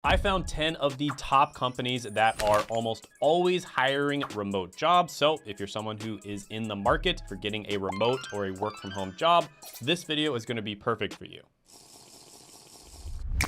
I found 10 of the top companies that are almost always hiring remote jobs. So if you're someone who is in the market for getting a remote or a work from home job, this video is going to be perfect for you.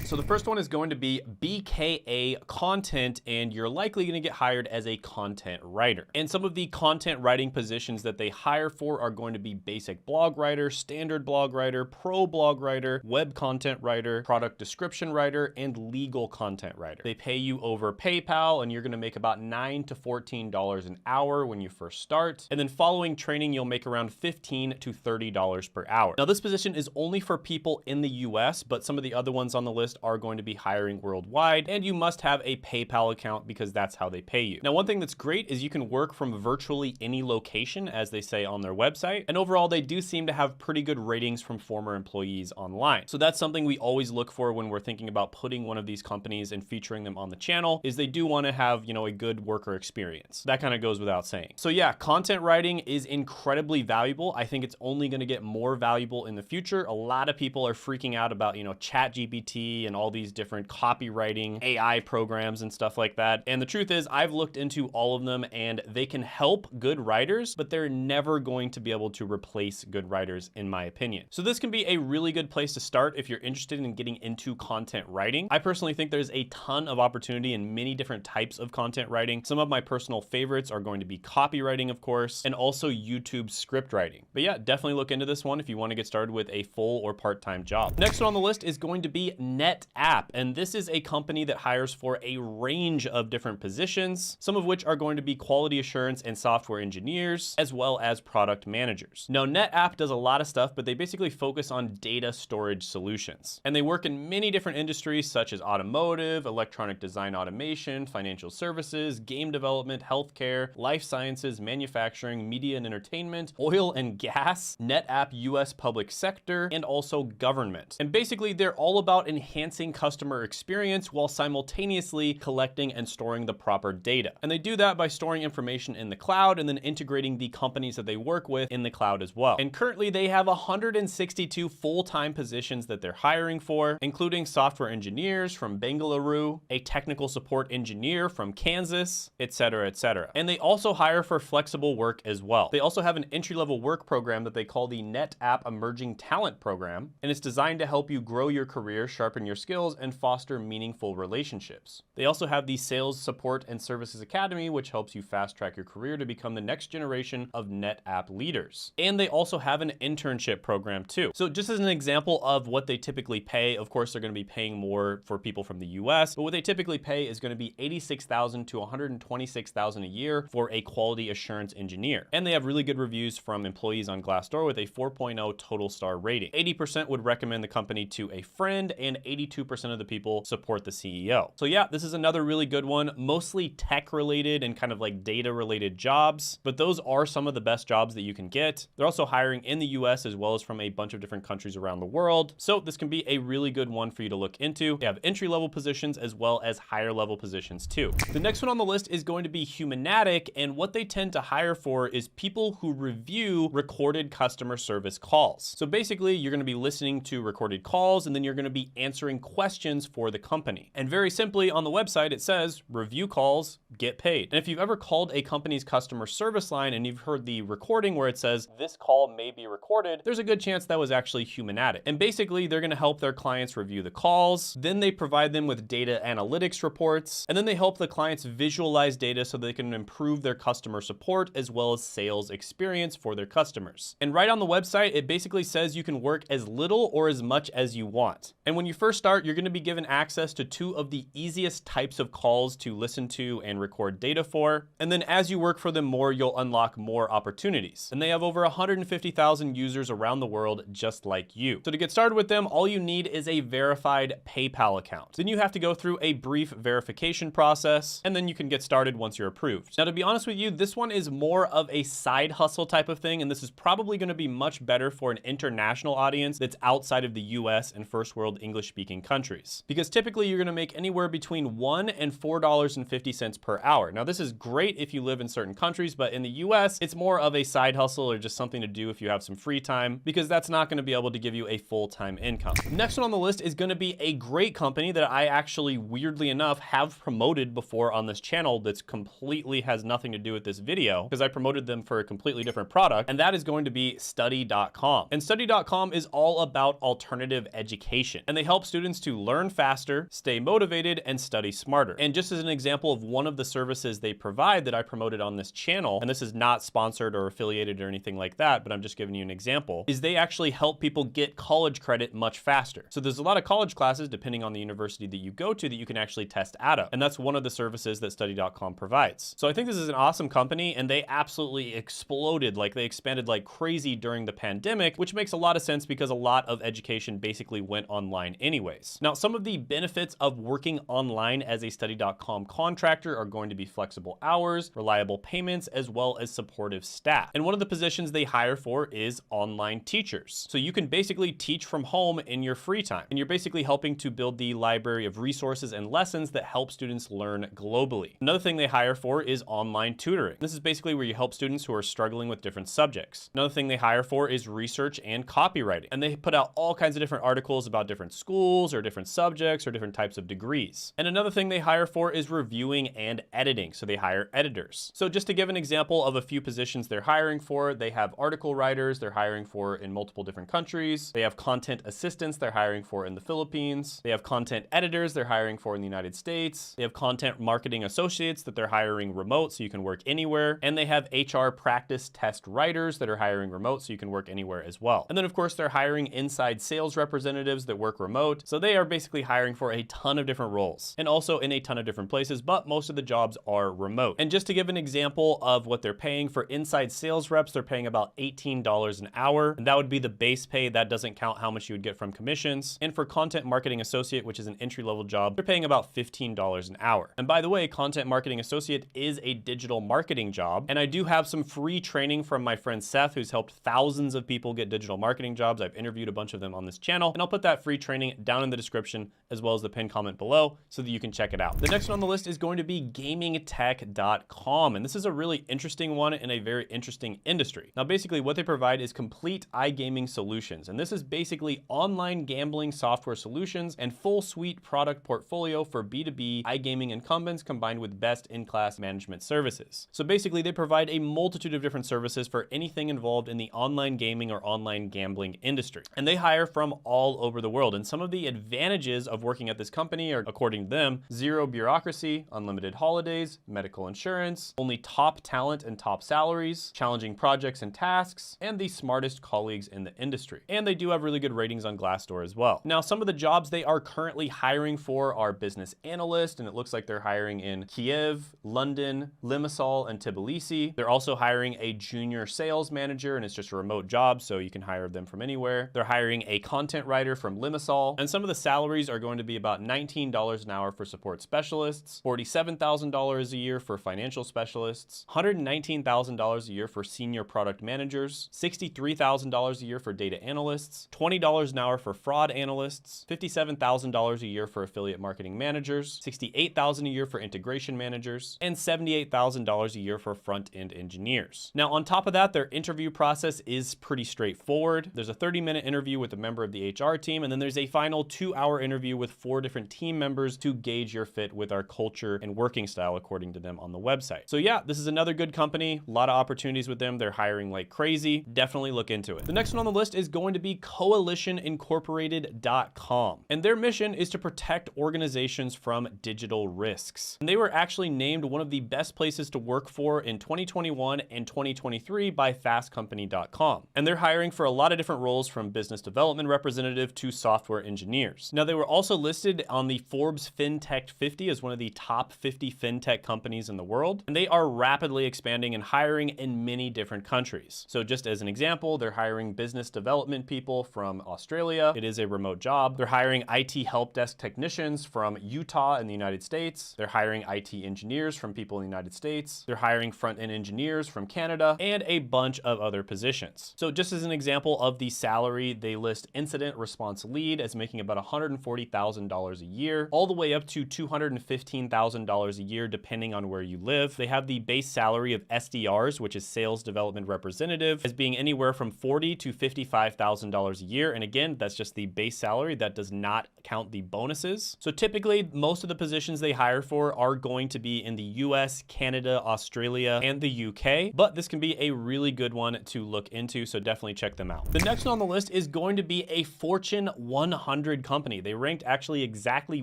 So the first one is going to be BKA Content, and you're likely going to get hired as a content writer. And some of the content writing positions that they hire for are going to be basic blog writer, standard blog writer, pro blog writer, web content writer, product description writer, and legal content writer. They pay you over PayPal, and you're going to make about $9 to $14 an hour when you first start. And then following training, you'll make around $15 to $30 per hour. Now, this position is only for people in the US, but some of the other ones on the list are going to be hiring worldwide, and you must have a PayPal account because that's how they pay you. Now, one thing that's great is you can work from virtually any location, as they say on their website, and overall they do seem to have pretty good ratings from former employees online. So that's something we always look for when we're thinking about putting one of these companies and featuring them on the channel, is they do want to have, a good worker experience. That kind of goes without saying. So yeah, content writing is incredibly valuable. I think it's only going to get more valuable in the future. A lot of people are freaking out about, ChatGPT and all these different copywriting AI programs and stuff like that. And the truth is, I've looked into all of them and they can help good writers, but they're never going to be able to replace good writers, in my opinion. So this can be a really good place to start if you're interested in getting into content writing. I personally think there's a ton of opportunity in many different types of content writing. Some of my personal favorites are going to be copywriting, of course, and also YouTube script writing. But yeah, definitely look into this one if you want to get started with a full or part-time job. Next one on the list is going to be NetApp, and this is a company that hires for a range of different positions, some of which are going to be quality assurance and software engineers, as well as product managers. Now, NetApp does a lot of stuff, but they basically focus on data storage solutions. And they work in many different industries such as automotive, electronic design automation, financial services, game development, healthcare, life sciences, manufacturing, media and entertainment, oil and gas, NetApp US public sector, and also government. And basically, they're all about enhancing customer experience while simultaneously collecting and storing the proper data. And they do that by storing information in the cloud and then integrating the companies that they work with in the cloud as well. And currently they have 162 full-time positions that they're hiring for, including software engineers from Bengaluru, a technical support engineer from Kansas, etc., etc. And they also hire for flexible work as well. They also have an entry-level work program that they call the NetApp Emerging Talent Program, and it's designed to help you grow your career, sharpen your skills, and foster meaningful relationships. They also have the Sales Support and Services Academy, which helps you fast-track your career to become the next generation of NetApp leaders. And they also have an internship program too. So just as an example of what they typically pay, of course, they're going to be paying more for people from the US, but what they typically pay is going to be $86,000 to $126,000 a year for a quality assurance engineer. And they have really good reviews from employees on Glassdoor with a 4.0 total star rating. 80% would recommend the company to a friend, and 82% of the people support the CEO. So yeah, this is another really good one, mostly tech related and kind of like data related jobs, but those are some of the best jobs that you can get. They're also hiring in the US as well as from a bunch of different countries around the world. So this can be a really good one for you to look into. They have entry level positions as well as higher level positions too. The next one on the list is going to be Humanatic, and what they tend to hire for is people who review recorded customer service calls. So basically, you're going to be listening to recorded calls and then you're going to be answering questions for the company. And very simply on the website, it says review calls, get paid. And if you've ever called a company's customer service line and you've heard the recording where it says this call may be recorded, there's a good chance that was actually Humanatic. And basically, they're going to help their clients review the calls. Then they provide them with data analytics reports, and then they help the clients visualize data so they can improve their customer support as well as sales experience for their customers. And right on the website, it basically says you can work as little or as much as you want. And when you first start, you're going to be given access to 2 of the easiest types of calls to listen to and record data for. And then as you work for them more, you'll unlock more opportunities. And they have over 150,000 users around the world just like you. So to get started with them, all you need is a verified PayPal account. Then you have to go through a brief verification process, and then you can get started once you're approved. Now, to be honest with you, this one is more of a side hustle type of thing, and this is probably going to be much better for an international audience that's outside of the US and first world English speaking speaking countries. Because typically you're gonna make anywhere between $1 and $4.50 per hour. Now this is great if you live in certain countries, but in the US, it's more of a side hustle or just something to do if you have some free time, because that's not gonna be able to give you a full-time income. Next one on the list is gonna be a great company that I actually, weirdly enough, have promoted before on this channel that's completely has nothing to do with this video, because I promoted them for a completely different product, and that is going to be Study.com. And Study.com is all about alternative education, and they help students to learn faster, stay motivated, and study smarter. And just as an example of one of the services they provide that I promoted on this channel, and this is not sponsored or affiliated or anything like that, but I'm just giving you an example, is they actually help people get college credit much faster. So there's a lot of college classes, depending on the university that you go to, that you can actually test out of. And that's one of the services that Study.com provides. So I think this is an awesome company, and they absolutely exploded. Like, they expanded like crazy during the pandemic, which makes a lot of sense because a lot of education basically went online anyways. Now, some of the benefits of working online as a Study.com contractor are going to be flexible hours, reliable payments, as well as supportive staff. And one of the positions they hire for is online teachers. So you can basically teach from home in your free time, and you're basically helping to build the library of resources and lessons that help students learn globally. Another thing they hire for is online tutoring. This is basically where you help students who are struggling with different subjects. Another thing they hire for is research and copywriting, and they put out all kinds of different articles about different schools or different subjects or different types of degrees. And another thing they hire for is reviewing and editing. So they hire editors. So just to give an example of a few positions they're hiring for, they have article writers they're hiring for in multiple different countries. They have content assistants they're hiring for in the Philippines. They have content editors they're hiring for in the United States. They have content marketing associates that they're hiring remote so you can work anywhere. And they have HR practice test writers that are hiring remote so you can work anywhere as well. And then of course they're hiring inside sales representatives that work remote. So they are basically hiring for a ton of different roles and also in a ton of different places, but most of the jobs are remote. And just to give an example of what they're paying for inside sales reps, they're paying about $18 an hour. And that would be the base pay. That doesn't count how much you would get from commissions. And for content marketing associate, which is an entry-level job, they're paying about $15 an hour. And by the way, content marketing associate is a digital marketing job. And I do have some free training from my friend Seth, who's helped thousands of people get digital marketing jobs. I've interviewed a bunch of them on this channel, and I'll put that free training down in the description as well as the pinned comment below so that you can check it out. The next one on the list is going to be GamingTech.com, and this is a really interesting one in a very interesting industry. Now, basically what they provide is complete iGaming solutions, and this is basically online gambling software solutions and full suite product portfolio for B2B iGaming incumbents combined with best-in-class management services. So basically they provide a multitude of different services for anything involved in the online gaming or online gambling industry. And they hire from all over the world. And some of the advantages of working at this company are, according to them, zero bureaucracy, unlimited holidays, medical insurance, only top talent and top salaries, challenging projects and tasks, and the smartest colleagues in the industry. And they do have really good ratings on Glassdoor as well. Now, some of the jobs they are currently hiring for are business analyst, and it looks like they're hiring in Kiev, London, Limassol, and Tbilisi. They're also hiring a junior sales manager, and it's just a remote job, so you can hire them from anywhere. They're hiring a content writer from Limassol, and some of the salaries are going to be about $19 an hour for support specialists, $47,000 a year for financial specialists, $119,000 a year for senior product managers, $63,000 a year for data analysts, $20 an hour for fraud analysts, $57,000 a year for affiliate marketing managers, $68,000 a year for integration managers, and $78,000 a year for front-end engineers. Now, on top of that, their interview process is pretty straightforward. There's a 30-minute interview with a member of the HR team, and then there's a final 2-hour interview with 4 different team members to gauge your fit with our culture and working style, according to them on the website. So yeah, this is another good company. A lot of opportunities with them. They're hiring like crazy. Definitely look into it. The next one on the list is going to be CoalitionIncorporated.com, and their mission is to protect organizations from digital risks. And they were actually named one of the best places to work for in 2021 and 2023 by FastCompany.com. And they're hiring for a lot of different roles, from business development representative to software engineers. Now, they were also listed on the Forbes FinTech 50 as one of the top 50 fintech companies in the world, and they are rapidly expanding and hiring in many different countries. So just as an example, they're hiring business development people from Australia. It is a remote job. They're hiring IT help desk technicians from Utah in the United States. They're hiring IT engineers from people in the United States. They're hiring front-end engineers from Canada, and a bunch of other positions. So just as an example of the salary, they list incident response lead as making making about $140,000 a year, all the way up to $215,000 a year, depending on where you live. They have the base salary of SDRs, which is Sales Development Representative, as being anywhere from $40,000 to $55,000 a year. And again, that's just the base salary. That does not count the bonuses. So typically, most of the positions they hire for are going to be in the US, Canada, Australia, and the UK, but this can be a really good one to look into, so definitely check them out. The next one on the list is going to be a Fortune 100 company. They ranked actually exactly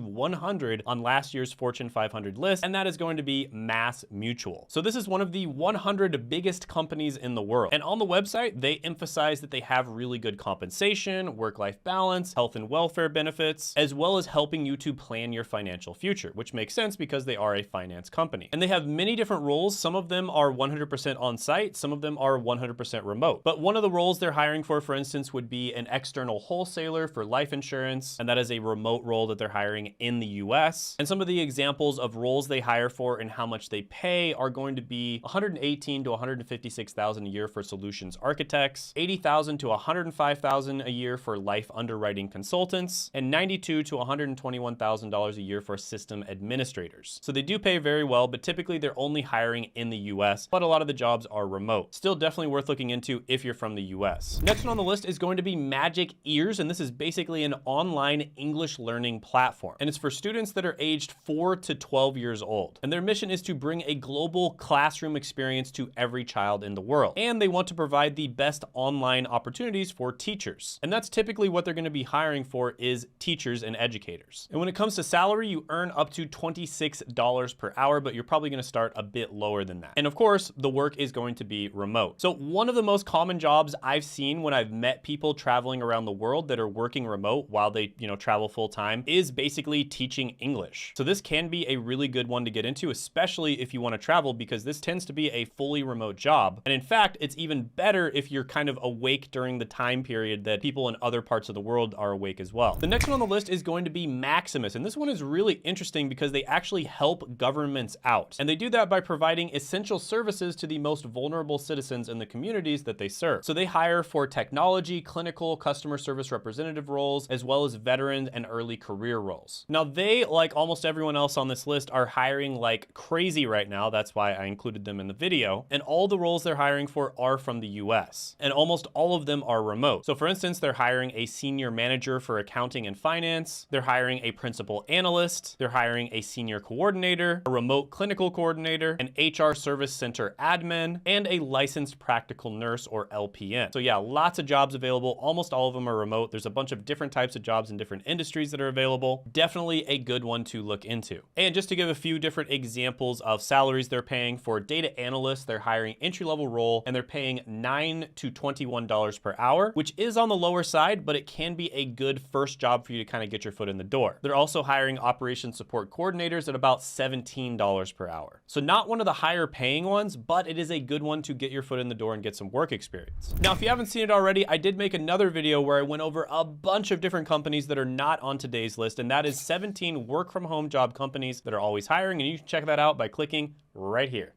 100 on last year's Fortune 500 list, and that is going to be MassMutual. So this is one of the 100 biggest companies in the world. And on the website, they emphasize that they have really good compensation, work-life balance, health and welfare benefits, as well as helping you to plan your financial future, which makes sense because they are a finance company. And they have many different roles. Some of them are 100% on site, some of them are 100% remote. But one of the roles they're hiring for instance, would be an external wholesaler for life insurance, and that is a remote role that they're hiring in the US. And some of the examples of roles they hire for and how much they pay are going to be $118,000 to $156,000 a year for solutions architects, $80,000 to $105,000 a year for life underwriting consultants, and $92,000 to $121,000 a year for system administrators. So they do pay very well, but typically they're only hiring in the US, but a lot of the jobs are remote. Still definitely worth looking into if you're from the US. Next one on the list is going to be Magic Ears, and this is basically an online English learning platform. And it's for students that are aged 4 to 12 years old. And their mission is to bring a global classroom experience to every child in the world. And they want to provide the best online opportunities for teachers. And that's typically what they're going to be hiring for, is teachers and educators. And when it comes to salary, you earn up to $26 per hour, but you're probably going to start a bit lower than that. And of course, the work is going to be remote. So one of the most common jobs I've seen when I've met people traveling around the world that are working remote while they, travel full time is basically teaching English. So this can be a really good one to get into, especially if you want to travel, because this tends to be a fully remote job. And in fact, it's even better if you're kind of awake during the time period that people in other parts of the world are awake as well. The next one on the list is going to be Maximus. And this one is really interesting because they actually help governments out. And they do that by providing essential services to the most vulnerable citizens in the communities that they serve. So they hire for technology, clinical, customer service representative roles, as well as veteran and early career roles. Now they, like almost everyone else on this list, are hiring like crazy right now. That's why I included them in the video. And all the roles they're hiring for are from the US. And almost all of them are remote. So for instance, they're hiring a senior manager for accounting and finance. They're hiring a principal analyst. They're hiring a senior coordinator, a remote clinical coordinator, an HR service center admin, and a licensed practical nurse, or LPN. So yeah, lots of jobs available. Almost all of them are remote. There's a bunch of different types of jobs in different industries that are available. Definitely a good one to look into. And just to give a few different examples of salaries they're paying, for data analysts, they're hiring entry-level role, and they're paying $9 to $21 per hour, which is on the lower side, but it can be a good first job for you to kind of get your foot in the door. They're also hiring operations support coordinators at about $17 per hour. So not one of the higher paying ones, but it is a good one to get your foot in the door and get some work experience. Now, if you haven't seen it already, I did make another video where I went over a bunch of different companies that are not on today's list, and that is 17 work from home job companies that are always hiring, and you can check that out by clicking right here.